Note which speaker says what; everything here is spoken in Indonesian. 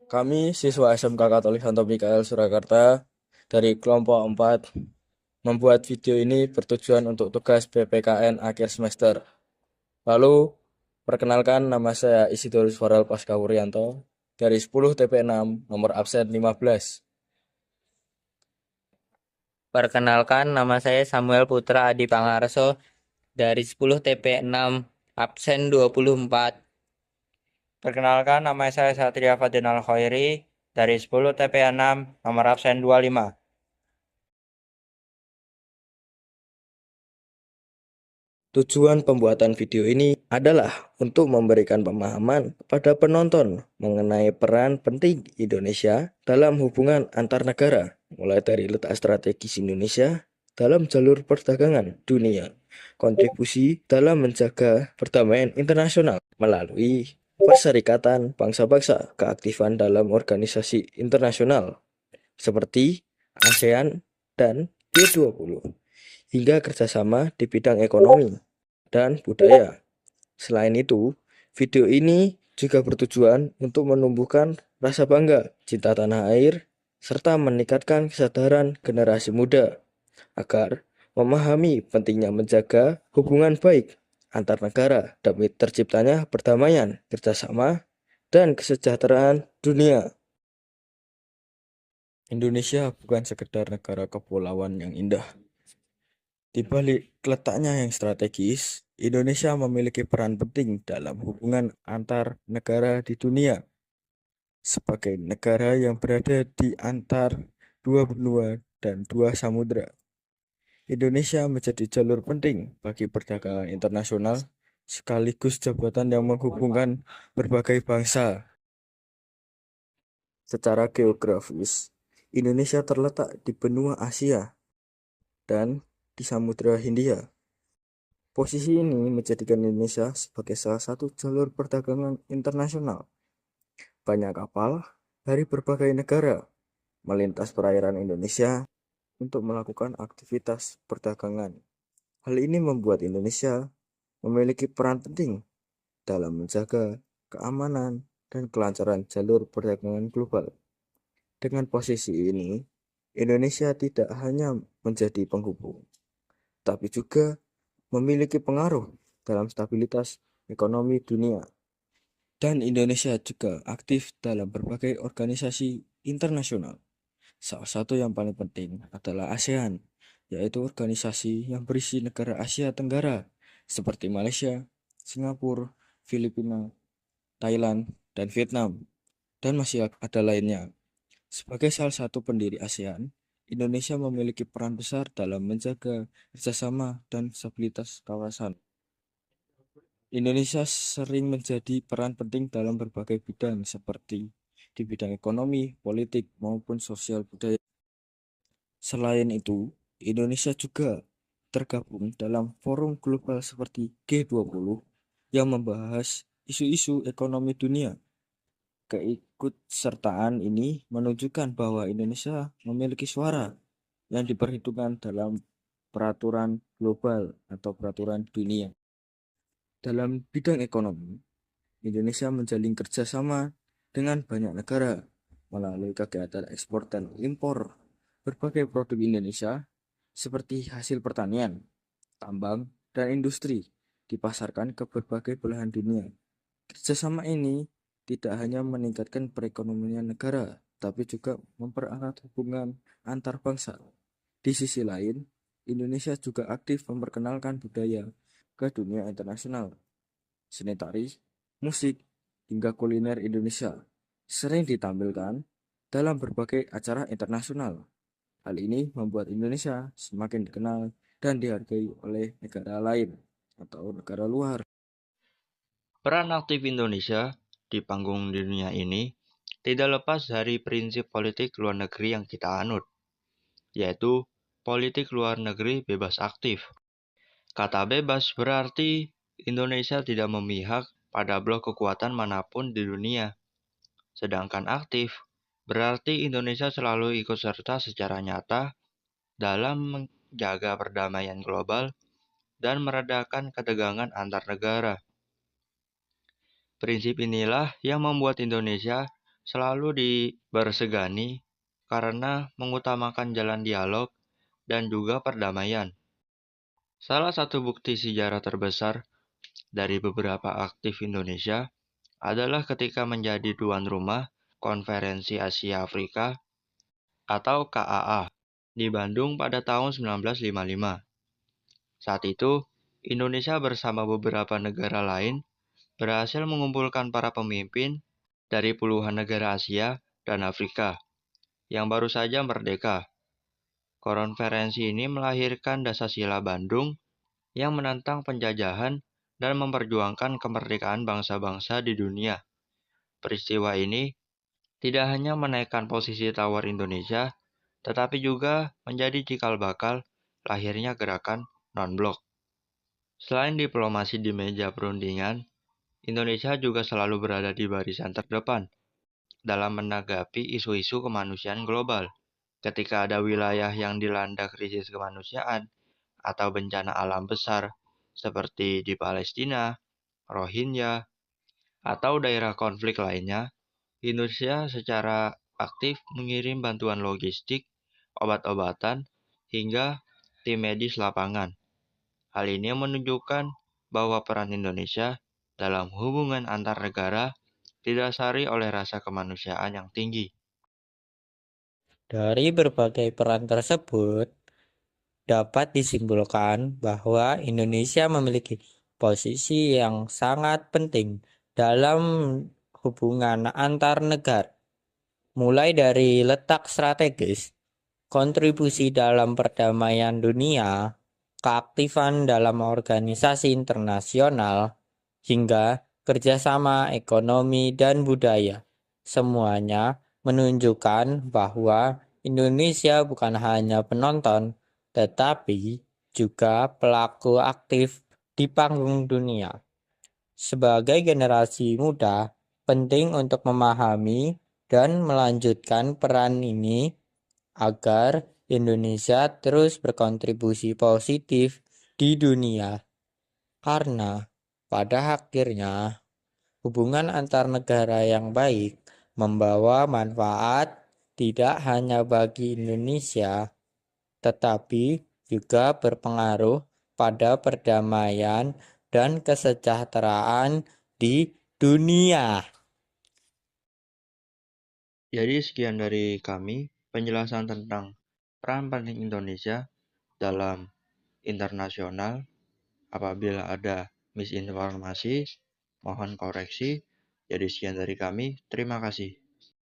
Speaker 1: Kami siswa SMK Katolik Santo Mikael Surakarta dari kelompok 4 membuat video ini bertujuan untuk tugas PPKN akhir semester. Lalu, perkenalkan nama saya Isidorus Farel Paskawuryanto dari 10 TP6 nomor absen 15.
Speaker 2: Perkenalkan, nama saya Samuel Putra Adi Pangarso dari 10 TP6 absen 24.
Speaker 3: Perkenalkan, nama saya Satria Fadinal Khairi dari 10 TP6 nomor absen 25.
Speaker 1: Tujuan pembuatan video ini adalah untuk memberikan pemahaman kepada penonton mengenai peran penting Indonesia dalam hubungan antar negara, mulai dari letak strategis Indonesia dalam jalur perdagangan dunia, kontribusi dalam menjaga perdamaian internasional melalui Perserikatan Bangsa-Bangsa, keaktifan dalam organisasi internasional seperti ASEAN dan G20, hingga kerjasama di bidang ekonomi dan budaya. Selain itu, video ini juga bertujuan untuk menumbuhkan rasa bangga, cinta tanah air, serta meningkatkan kesadaran generasi muda agar memahami pentingnya menjaga hubungan baik antar negara demi terciptanya perdamaian, kerjasama, dan kesejahteraan dunia. Indonesia bukan sekedar negara kepulauan yang indah. Di balik letaknya yang strategis, Indonesia memiliki peran penting dalam hubungan antar negara di dunia. Sebagai negara yang berada di antar dua benua dan dua samudera, Indonesia menjadi jalur penting bagi perdagangan internasional sekaligus jembatan yang menghubungkan berbagai bangsa. Secara geografis, Indonesia terletak di benua Asia dan di Samudra Hindia. Posisi ini menjadikan Indonesia sebagai salah satu jalur perdagangan internasional. Banyak kapal dari berbagai negara melintas perairan Indonesia untuk melakukan aktivitas perdagangan. Hal ini membuat Indonesia memiliki peran penting dalam menjaga keamanan dan kelancaran jalur perdagangan global. Dengan posisi ini, Indonesia tidak hanya menjadi penghubung, tapi juga memiliki pengaruh dalam stabilitas ekonomi dunia. Dan Indonesia juga aktif dalam berbagai organisasi internasional. Salah satu yang paling penting adalah ASEAN, yaitu organisasi yang berisi negara Asia Tenggara seperti Malaysia, Singapura, Filipina, Thailand, dan Vietnam, dan masih ada lainnya. Sebagai salah satu pendiri ASEAN, Indonesia memiliki peran besar dalam menjaga kerjasama dan stabilitas kawasan. Indonesia sering menjadi peran penting dalam berbagai bidang seperti di bidang ekonomi, politik, maupun sosial budaya. Selain itu, Indonesia juga tergabung dalam forum global seperti G20 yang membahas isu-isu ekonomi dunia. Keikutsertaan ini menunjukkan bahwa Indonesia memiliki suara yang diperhitungkan dalam peraturan global atau peraturan dunia. Dalam bidang ekonomi, Indonesia menjalin kerjasama dengan banyak negara melalui kegiatan ekspor dan impor berbagai produk Indonesia seperti hasil pertanian, tambang, dan industri dipasarkan ke berbagai belahan dunia. Kerjasama ini tidak hanya meningkatkan perekonomian negara, tapi juga mempererat hubungan antar bangsa. Di sisi lain, Indonesia juga aktif memperkenalkan budaya ke dunia internasional. Seni tari, musik, hingga kuliner Indonesia sering ditampilkan dalam berbagai acara internasional. Hal ini membuat Indonesia semakin dikenal dan dihargai oleh negara lain atau negara luar.
Speaker 3: Peran aktif Indonesia di panggung dunia ini tidak lepas dari prinsip politik luar negeri yang kita anut, yaitu politik luar negeri bebas aktif. Kata bebas berarti Indonesia tidak memihak pada blok kekuatan manapun di dunia. Sedangkan aktif berarti Indonesia selalu ikut serta secara nyata dalam menjaga perdamaian global dan meredakan ketegangan antar negara. Prinsip inilah yang membuat Indonesia selalu dibersegani karena mengutamakan jalan dialog dan juga perdamaian. Salah satu bukti sejarah terbesar dari beberapa aktif Indonesia adalah ketika menjadi tuan rumah Konferensi Asia Afrika atau KAA di Bandung pada tahun 1955. Saat itu, Indonesia bersama beberapa negara lain berhasil mengumpulkan para pemimpin dari puluhan negara Asia dan Afrika yang baru saja merdeka. Konferensi ini melahirkan Dasasila Bandung yang menentang penjajahan dan memperjuangkan kemerdekaan bangsa-bangsa di dunia. Peristiwa ini tidak hanya menaikkan posisi tawar Indonesia, tetapi juga menjadi cikal bakal lahirnya gerakan non-blok. Selain diplomasi di meja perundingan, Indonesia juga selalu berada di barisan terdepan dalam menanggapi isu-isu kemanusiaan global. Ketika ada wilayah yang dilanda krisis kemanusiaan atau bencana alam besar seperti di Palestina, Rohingya, atau daerah konflik lainnya, Indonesia secara aktif mengirim bantuan logistik, obat-obatan, hingga tim medis lapangan. Hal ini menunjukkan bahwa peran Indonesia dalam hubungan antar negara didasari oleh rasa kemanusiaan yang tinggi.
Speaker 2: Dari berbagai peran tersebut, dapat disimpulkan bahwa Indonesia memiliki posisi yang sangat penting dalam hubungan antar negara, mulai dari letak strategis, kontribusi dalam perdamaian dunia, keaktifan dalam organisasi internasional, hingga kerjasama ekonomi dan budaya. Semuanya menunjukkan bahwa Indonesia bukan hanya penonton, tetapi juga pelaku aktif di panggung dunia. Sebagai generasi muda, penting untuk memahami dan melanjutkan peran ini agar Indonesia terus berkontribusi positif di dunia. Karena pada akhirnya hubungan antar negara yang baik membawa manfaat tidak hanya bagi Indonesia, tetapi juga berpengaruh pada perdamaian dan kesejahteraan di dunia.
Speaker 3: Jadi sekian dari kami penjelasan tentang peran penting Indonesia dalam internasional. Apabila ada misinformasi, mohon koreksi. Jadi sekian dari kami. Terima kasih.